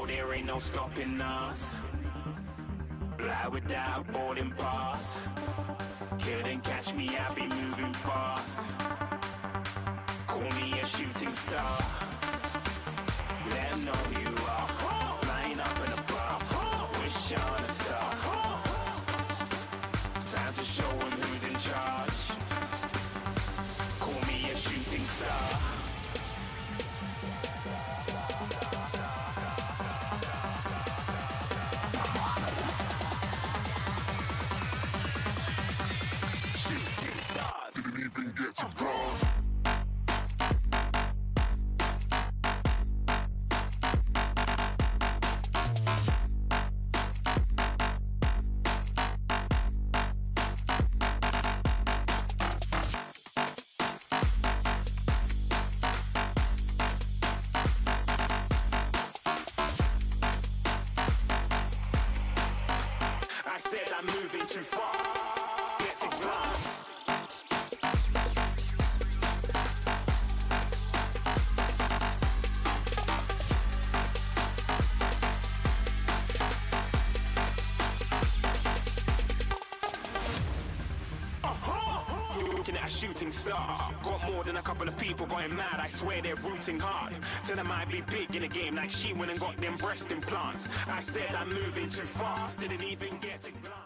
know there ain't no stopping us. Fly without boarding pass. Couldn't catch me, I be moving fast. Call me a shooting star. Let 'em know who you are. Flying up in a bar. Wish on a star. Time to show 'em who's in charge. Call me a shooting star. Didn't even get to cross. I said I'm moving too far. Get to glass. You're looking at a shooting star. Got more than a couple of people going mad. I swear they're rooting hard. Tell them I'd be big in the game like she went and got them breast implants. I said I'm moving too fast. Didn't even get to glance.